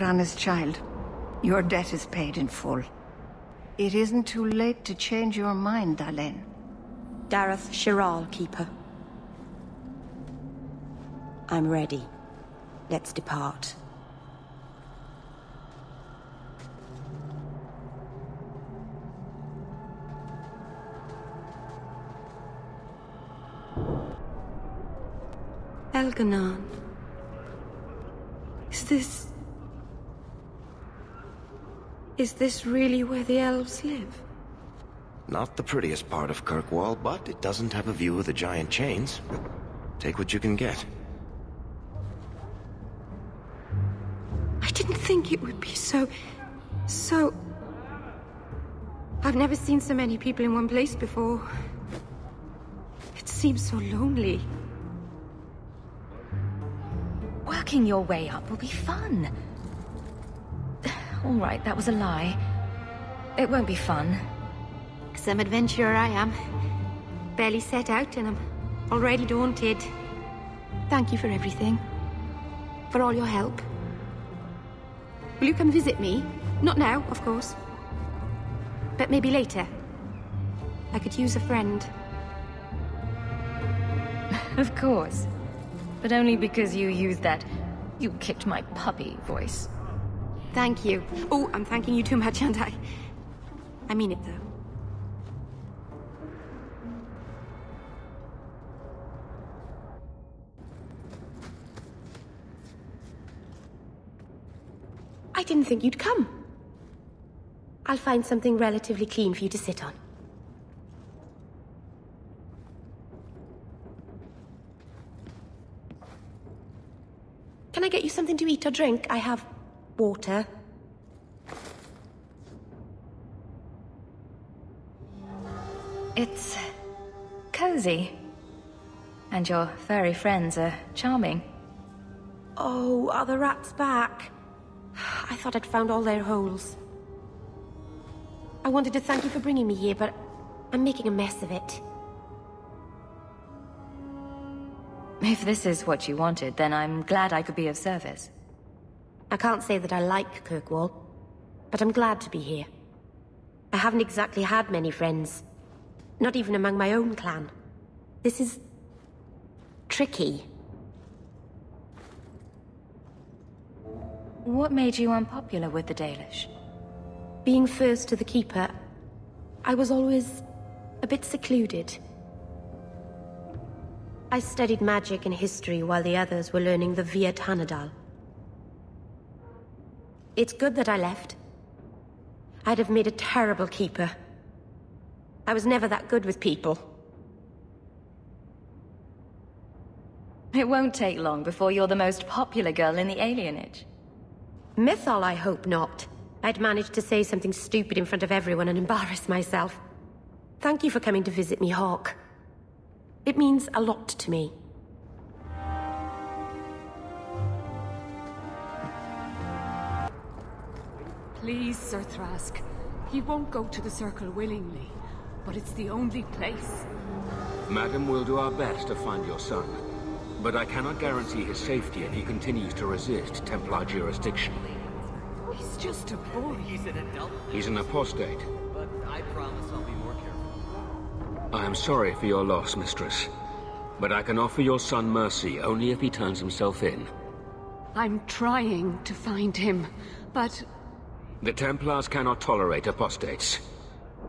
Rana's child. Your debt is paid in full. It isn't too late to change your mind, Dalen. Dareth Shiral, Keeper. I'm ready. Let's depart. Elganon. Is this really where the elves live? Not the prettiest part of Kirkwall, but it doesn't have a view of the giant chains. Take what you can get. I didn't think it would be so... I've never seen so many people in one place before. It seems so lonely. Working your way up will be fun. All right, that was a lie. It won't be fun. Some adventurer I am. Barely set out and I'm already daunted. Thank you for everything. For all your help. Will you come visit me? Not now, of course. But maybe later. I could use a friend. Of course. But only because you used that "you kicked my puppy" voice. Thank you. Oh, I'm thanking you too much, aren't I? I mean it, though. I didn't think you'd come. I'll find something relatively clean for you to sit on. Can I get you something to eat or drink? I have water. It's cozy. And your furry friends are charming. Oh, are the rats back? I thought I'd found all their holes. I wanted to thank you for bringing me here, but I'm making a mess of it. If this is what you wanted, then I'm glad I could be of service. I can't say that I like Kirkwall, but I'm glad to be here. I haven't exactly had many friends. Not even among my own clan. This is... tricky. What made you unpopular with the Dalish? Being first to the Keeper, I was always a bit secluded. I studied magic and history while the others were learning the Via Tanadal. It's good that I left. I'd have made a terrible Keeper. I was never that good with people. It won't take long before you're the most popular girl in the alienage. Mythal, I hope not. I'd managed to say something stupid in front of everyone and embarrass myself. Thank you for coming to visit me, Hawke. It means a lot to me. Please, Sir Thrask. He won't go to the Circle willingly, but it's the only place. Madam, we'll do our best to find your son. But I cannot guarantee his safety if he continues to resist Templar jurisdiction. He's just a boy. He's an adult. He's an apostate. But I promise I'll be more careful. I am sorry for your loss, mistress. But I can offer your son mercy only if he turns himself in. I'm trying to find him, but... The Templars cannot tolerate apostates.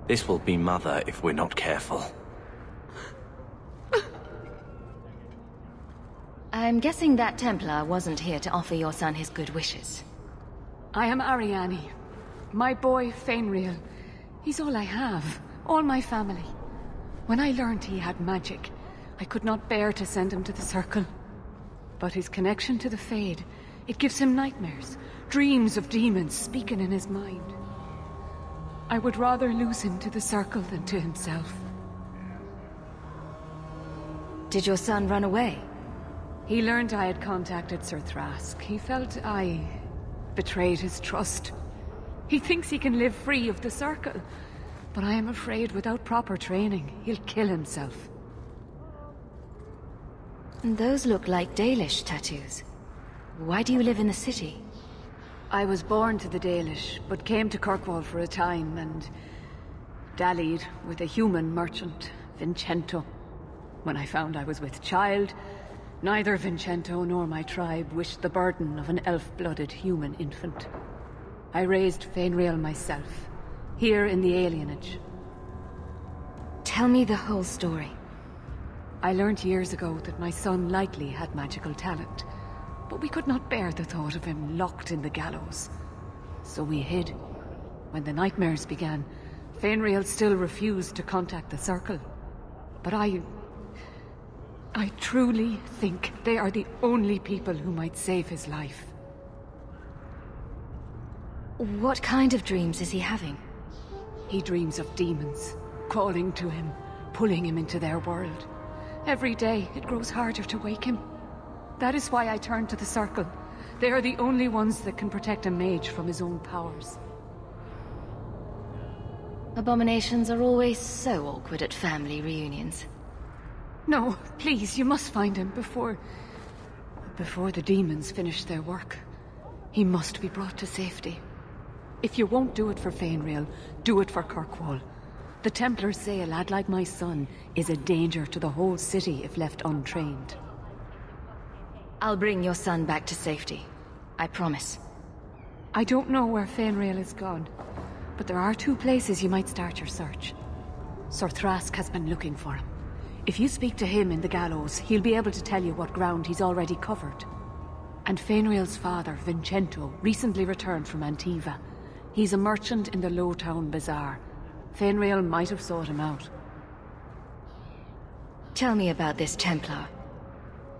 This will be Mother if we're not careful. I'm guessing that Templar wasn't here to offer your son his good wishes. I am Ariane. My boy, Fainriel. He's all I have. All my family. When I learned he had magic, I could not bear to send him to the Circle. But his connection to the Fade, it gives him nightmares. Dreams of demons speaking in his mind. I would rather lose him to the Circle than to himself. Did your son run away? He learned I had contacted Sir Thrask. He felt I betrayed his trust. He thinks he can live free of the Circle, but I am afraid without proper training, he'll kill himself. Those look like Dalish tattoos. Why do you live in the city? I was born to the Dalish, but came to Kirkwall for a time and dallied with a human merchant, Vincento. When I found I was with child, neither Vincento nor my tribe wished the burden of an elf-blooded human infant. I raised Fainriel myself, here in the alienage. Tell me the whole story. I learned years ago that my son likely had magical talent, but we could not bear the thought of him locked in the gallows. So we hid. When the nightmares began, Fainriel still refused to contact the Circle. But I truly think they are the only people who might save his life. What kind of dreams is he having? He dreams of demons, calling to him, pulling him into their world. Every day, it grows harder to wake him. That is why I turned to the Circle. They are the only ones that can protect a mage from his own powers. Abominations are always so awkward at family reunions. No, please, you must find him before the demons finish their work. He must be brought to safety. If you won't do it for Fainriel, do it for Kirkwall. The Templars say a lad like my son is a danger to the whole city if left untrained. I'll bring your son back to safety. I promise. I don't know where Fainriel is gone, but there are 2 places you might start your search. Sir Thrask has been looking for him. If you speak to him in the gallows, he'll be able to tell you what ground he's already covered. And Fainriel's father, Vincento, recently returned from Antiva. He's a merchant in the Lowtown Bazaar. Fainriel might have sought him out. Tell me about this Templar.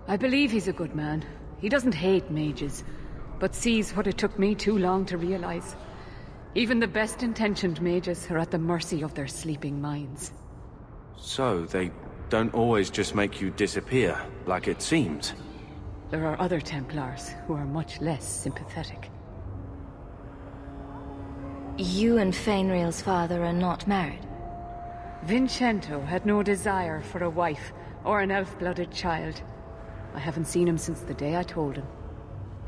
I believe he's a good man. He doesn't hate mages, but sees what it took me too long to realize. Even the best-intentioned mages are at the mercy of their sleeping minds. So, they don't always just make you disappear, like it seems? There are other Templars who are much less sympathetic. You and Fainriel's father are not married? Vincento had no desire for a wife or an elf-blooded child. I haven't seen him since the day I told him.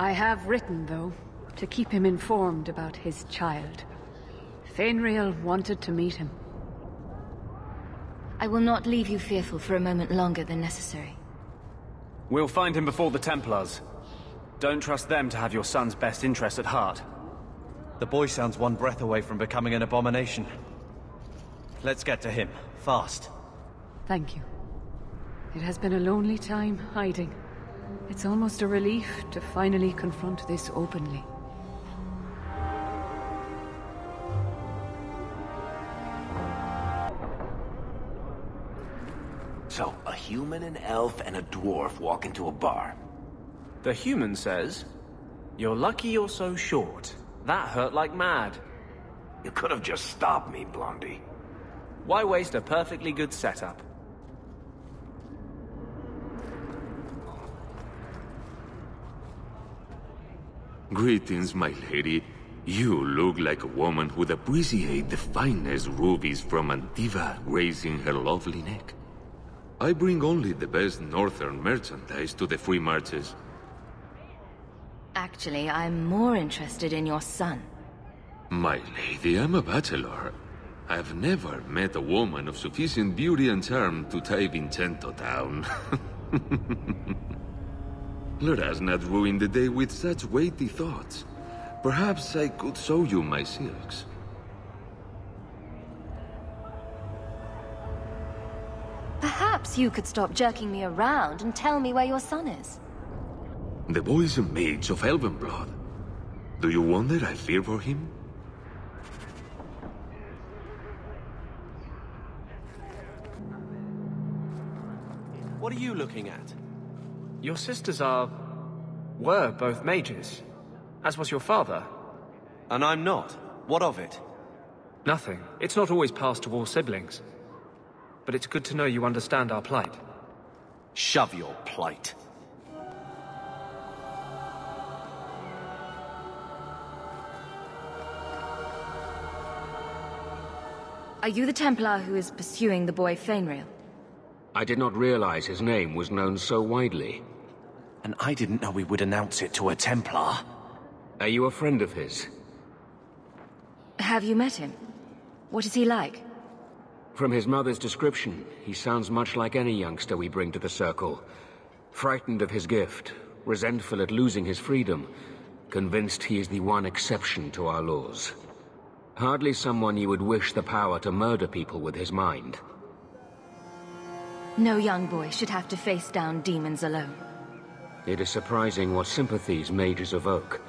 I have written, though, to keep him informed about his child. Fainriel wanted to meet him. I will not leave you fearful for a moment longer than necessary. We'll find him before the Templars. Don't trust them to have your son's best interest at heart. The boy sounds one breath away from becoming an abomination. Let's get to him, fast. Thank you. It has been a lonely time hiding. It's almost a relief to finally confront this openly. So, a human, an elf, and a dwarf walk into a bar. The human says, "You're lucky you're so short. That hurt like mad." You could have just stopped me, Blondie. Why waste a perfectly good setup? Greetings, my lady. You look like a woman who'd appreciate the finest rubies from Antiva gracing her lovely neck. I bring only the best northern merchandise to the free marches. Actually, I'm more interested in your son. My lady, I'm a bachelor. I've never met a woman of sufficient beauty and charm to tie Vincento down. Let us not ruin the day with such weighty thoughts. Perhaps I could show you my silks. Perhaps you could stop jerking me around and tell me where your son is. The boy is a mage of elven blood. Do you wonder I fear for him? What are you looking at? Your sisters were both mages, as was your father. And I'm not. What of it? Nothing. It's not always passed to all siblings. But it's good to know you understand our plight. Shove your plight. Are you the Templar who is pursuing the boy Fainriel? I did not realize his name was known so widely. And I didn't know we would announce it to a Templar. Are you a friend of his? Have you met him? What is he like? From his mother's description, he sounds much like any youngster we bring to the Circle. Frightened of his gift, resentful at losing his freedom, convinced he is the one exception to our laws. Hardly someone you would wish the power to murder people with his mind. No young boy should have to face down demons alone. It is surprising what sympathies mages evoke.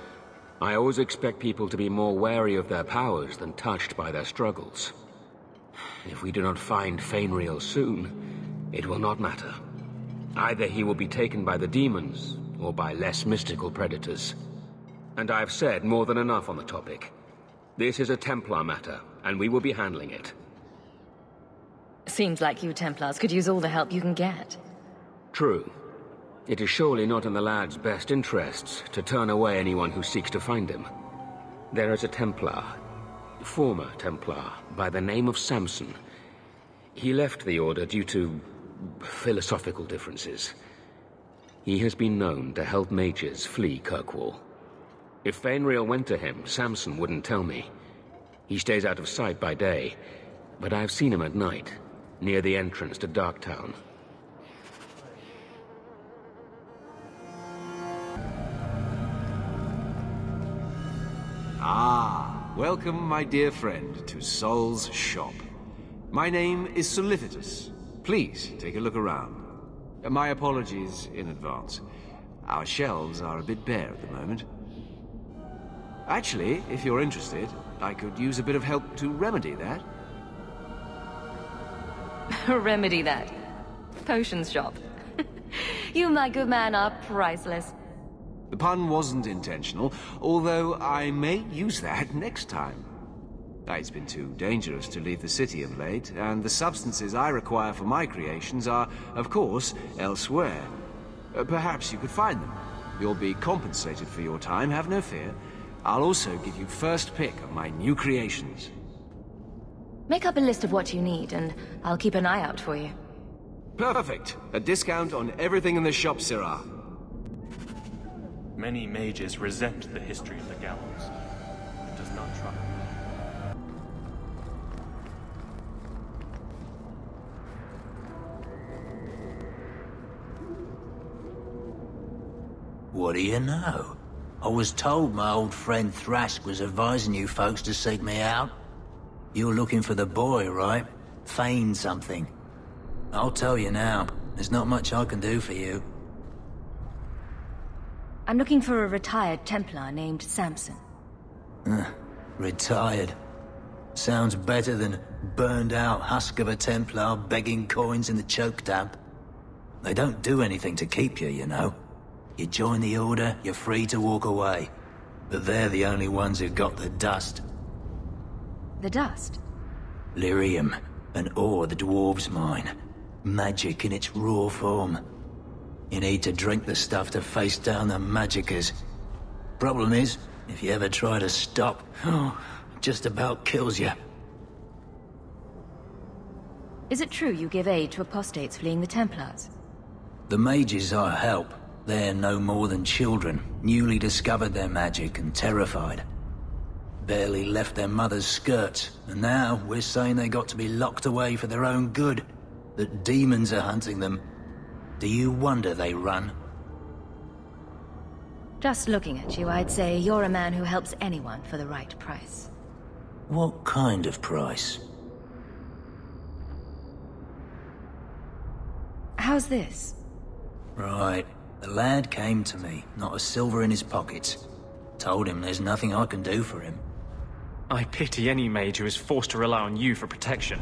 I always expect people to be more wary of their powers than touched by their struggles. If we do not find Fainriel soon, it will not matter. Either he will be taken by the demons, or by less mystical predators. And I have said more than enough on the topic. This is a Templar matter, and we will be handling it. Seems like you Templars could use all the help you can get. True. It is surely not in the lad's best interests to turn away anyone who seeks to find him. There is a Templar, former Templar, by the name of Samson. He left the Order due to philosophical differences. He has been known to help mages flee Kirkwall. If Fainriel went to him, Samson wouldn't tell me. He stays out of sight by day, but I've seen him at night, near the entrance to Darktown. Ah, welcome, my dear friend, to Sol's shop. My name is Solicitus. Please take a look around. My apologies in advance. Our shelves are a bit bare at the moment. Actually, if you're interested, I could use a bit of help to remedy that. Remedy that. Potions shop. You, my good man, are priceless. The pun wasn't intentional, although I may use that next time. It's been too dangerous to leave the city of late, and the substances I require for my creations are, of course, elsewhere. Perhaps you could find them. You'll be compensated for your time, have no fear. I'll also give you first pick of my new creations. Make up a list of what you need, and I'll keep an eye out for you. Perfect! A discount on everything in the shop, Sirrah. Many mages resent the history of the gallows. It does not trouble. What do you know? I was told my old friend Thrask was advising you folks to seek me out. You're looking for the boy, right? Feign something. I'll tell you now, there's not much I can do for you. I'm looking for a retired Templar named Samson. Retired. Sounds better than burned out husk of a Templar begging coins in the choke damp. They don't do anything to keep you, you know. You join the Order, you're free to walk away. But they're the only ones who got the dust. The dust? Lyrium, an ore the dwarves mine. Magic in its raw form. You need to drink the stuff to face down the magicers. Problem is, if you ever try to stop, it just about kills you. Is it true you give aid to apostates fleeing the Templars? The mages I help, they're no more than children, newly discovered their magic and terrified. Barely left their mother's skirts, and now we're saying they got to be locked away for their own good. That demons are hunting them. Do you wonder they run? Just looking at you, I'd say you're a man who helps anyone for the right price. What kind of price? How's this? Right. The lad came to me, not a silver in his pockets. Told him there's nothing I can do for him. I pity any mage who is forced to rely on you for protection.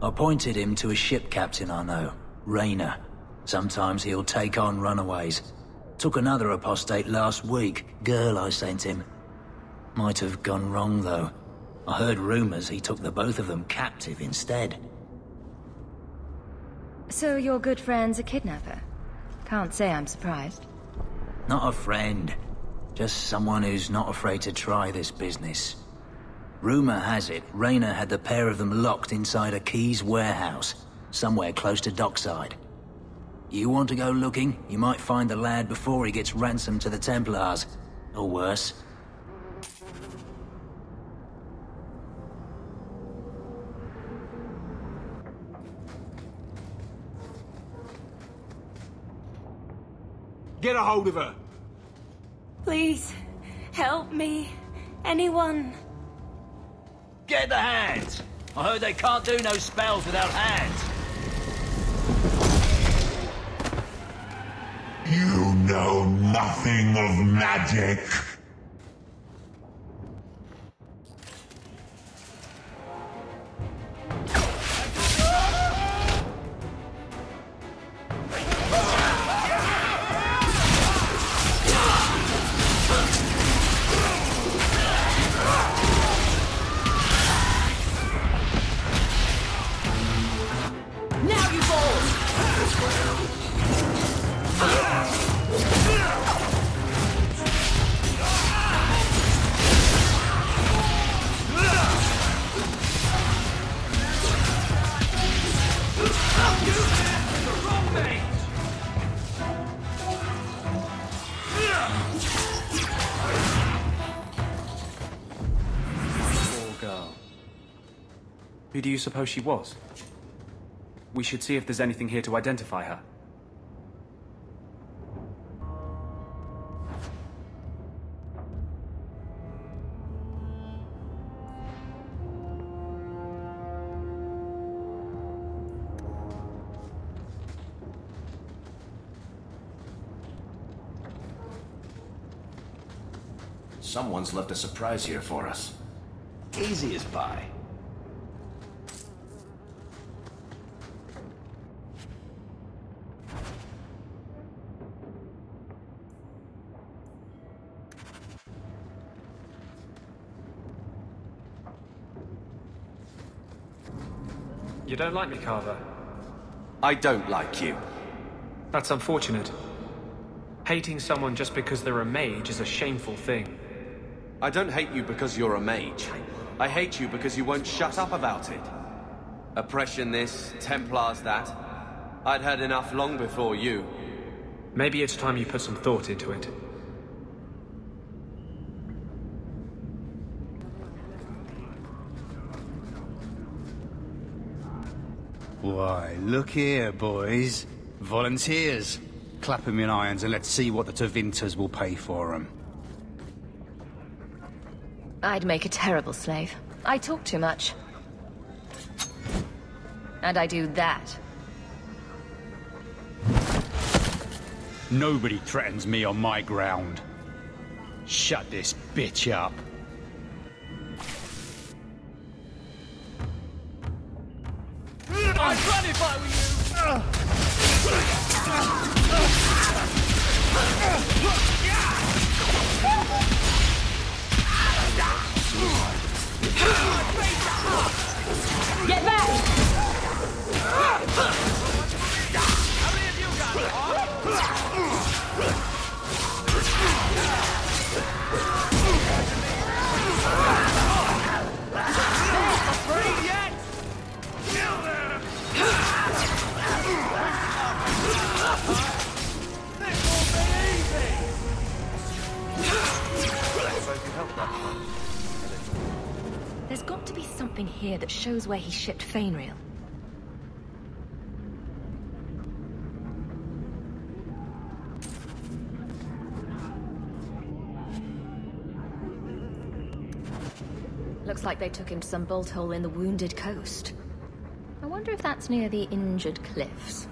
I pointed him to a ship captain I know, Raynor. Sometimes he'll take on runaways. Took another apostate last week, girl I sent him. Might have gone wrong though. I heard rumors he took the both of them captive instead. So your good friend's a kidnapper? Can't say I'm surprised. Not a friend. Just someone who's not afraid to try this business. Rumor has it, Raynor had the pair of them locked inside a Keys warehouse, somewhere close to Dockside. You want to go looking, you might find the lad before he gets ransomed to the Templars. Or worse, Get a hold of her! Please, help me. Anyone. Get the hands! I heard they can't do no spells without hands. You know nothing of magic. Who do you suppose she was? We should see if there's anything here to identify her. Someone's left a surprise here for us. Easy as pie. You don't like me, Carver? I don't like you. That's unfortunate. Hating someone just because they're a mage is a shameful thing. I don't hate you because you're a mage. I hate you because you won't shut up about it. Oppression this, Templars that. I'd had enough long before you. Maybe it's time you put some thought into it. Why, look here, boys. Volunteers. Clap 'em in irons and let's see what the Tevinters will pay for 'em. I'd make a terrible slave. I talk too much. And I do that. Nobody threatens me on my ground. Shut this bitch up. I'd run if I were you! Get back! How many of you got afraid yet? Kill them! This won't be easy! There's got to be something here that shows where he shipped Fainriel. Looks like they took him to some bolt hole in the Wounded Coast. I wonder if that's near the Injured Cliffs.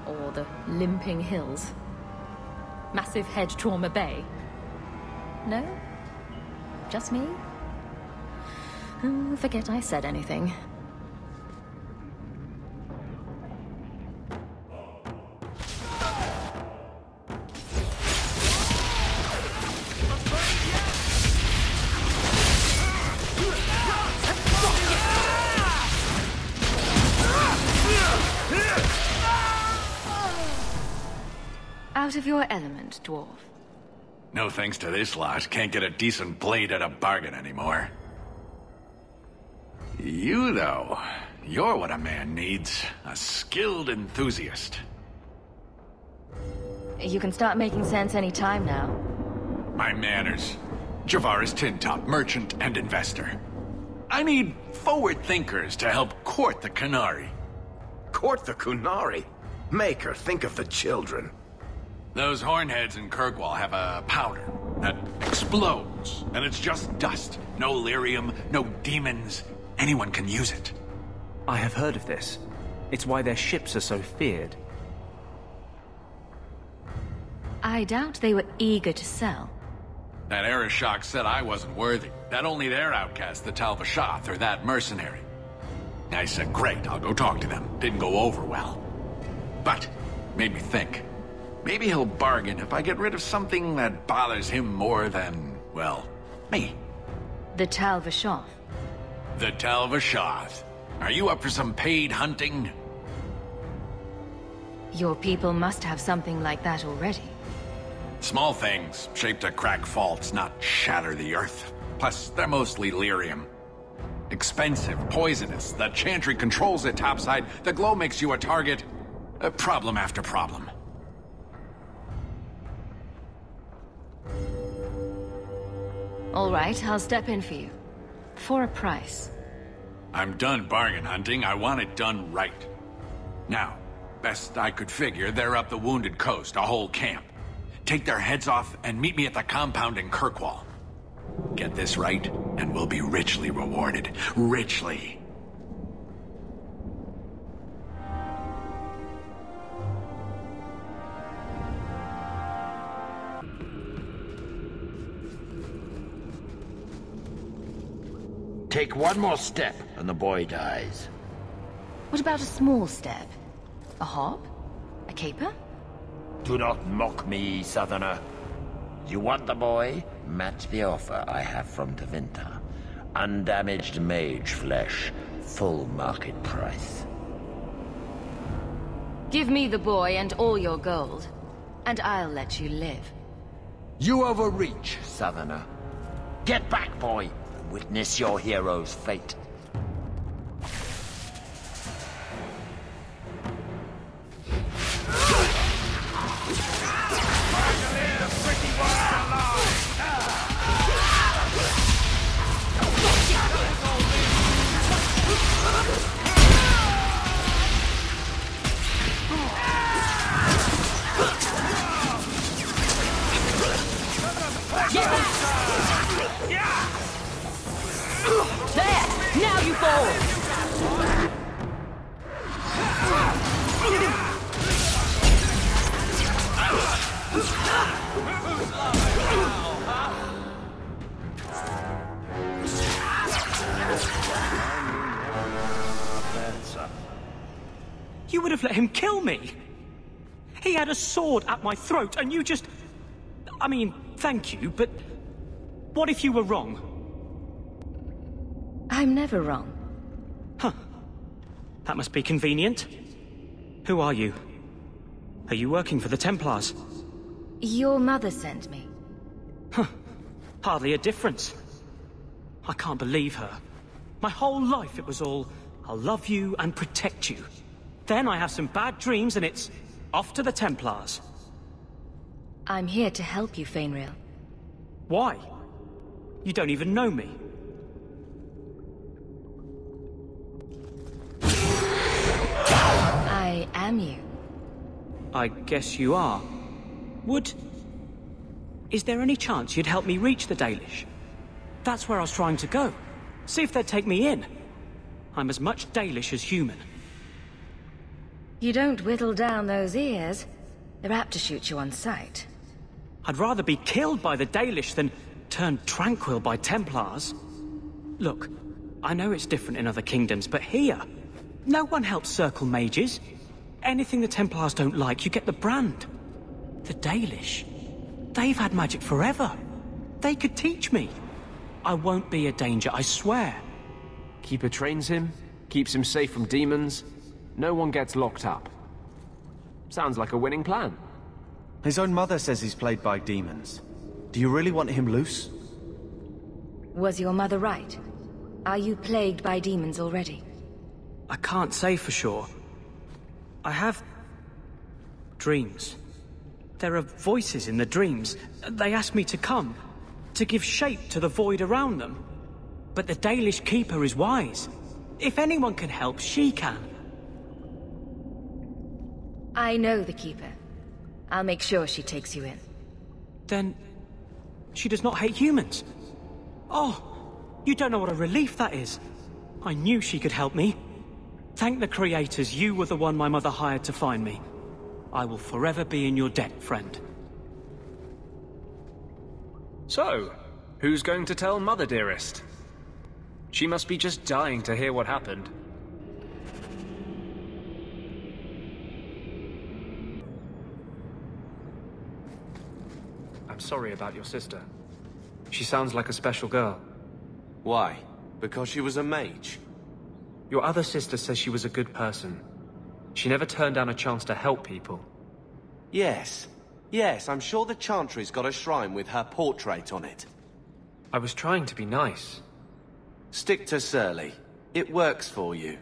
Or the Limping Hills. Massive Head Trauma Bay. No? Just me? Forget I said anything. Out of your element, dwarf. No thanks to this lot, can't get a decent blade at a bargain anymore. You, though, you're what a man needs. A skilled enthusiast. You can start making sense any time now. My manners. Javaris Tintop, merchant and investor. I need forward thinkers to help court the Qunari. Court the Qunari? Maker, think of the children. Those hornheads in Kirkwall have a powder that explodes, and it's just dust. No lyrium, no demons. Anyone can use it. I have heard of this. It's why their ships are so feared. I doubt they were eager to sell. That Arishok said I wasn't worthy. That only their outcast, the Tal-Vashoth, or that mercenary. I said, great, I'll go talk to them. Didn't go over well. But, made me think. Maybe he'll bargain if I get rid of something that bothers him more than, well, me. The Tal-Vashoth. The Tal-Vashoth. Are you up for some paid hunting? Your people must have something like that already. Small things, shaped to crack faults, not shatter the earth. Plus, they're mostly lyrium. Expensive, poisonous, the Chantry controls it topside, the glow makes you a target. Problem after problem. All right, I'll step in for you. For a price. I'm done bargain hunting, I want it done right. Now, best I could figure, they're up the Wounded Coast, a whole camp. Take their heads off and meet me at the compound in Kirkwall. Get this right, and we'll be richly rewarded. Richly. Take one more step, and the boy dies. What about a small step? A hop? A caper? Do not mock me, Southerner. You want the boy? Match the offer I have from Tevinter. Undamaged mage flesh, full market price. Give me the boy and all your gold, and I'll let you live. You overreach, Southerner. Get back, boy. Witness your hero's fate. There! Now you fall! You would have let him kill me! He had a sword at my throat, and you just... I mean, thank you, but... what if you were wrong? I'm never wrong. Huh. That must be convenient. Who are you? Are you working for the Templars? Your mother sent me. Huh. Hardly a difference. I can't believe her. My whole life it was all, I'll love you and protect you. Then I have some bad dreams and it's off to the Templars. I'm here to help you, Fainrail. Why? You don't even know me. I am you. I guess you are. Is there any chance you'd help me reach the Dalish? That's where I was trying to go. See if they'd take me in. I'm as much Dalish as human. You don't whittle down those ears. They're apt to shoot you on sight. I'd rather be killed by the Dalish than turned tranquil by Templars. Look, I know it's different in other kingdoms, but here, no one helps circle mages. Anything the Templars don't like, you get the brand. The Dalish, they've had magic forever. They could teach me. I won't be a danger, I swear. Keeper trains him, keeps him safe from demons. No one gets locked up. Sounds like a winning plan. His own mother says he's plagued by demons. Do you really want him loose? Was your mother right? Are you plagued by demons already? I can't say for sure. I have... dreams. There are voices in the dreams. They ask me to come. to give shape to the void around them. But the Dalish Keeper is wise. If anyone can help, she can. I know the Keeper. I'll make sure she takes you in. Then she does not hate humans. Oh, you don't know what a relief that is. I knew she could help me. Thank the creators, you were the one my mother hired to find me. I will forever be in your debt, friend. So, who's going to tell Mother, dearest? She must be just dying to hear what happened. I'm sorry about your sister. She sounds like a special girl. Why? Because she was a mage? Your other sister says she was a good person. She never turned down a chance to help people. Yes. Yes, I'm sure the Chantry's got a shrine with her portrait on it. I was trying to be nice. Stick to Surly. It works for you.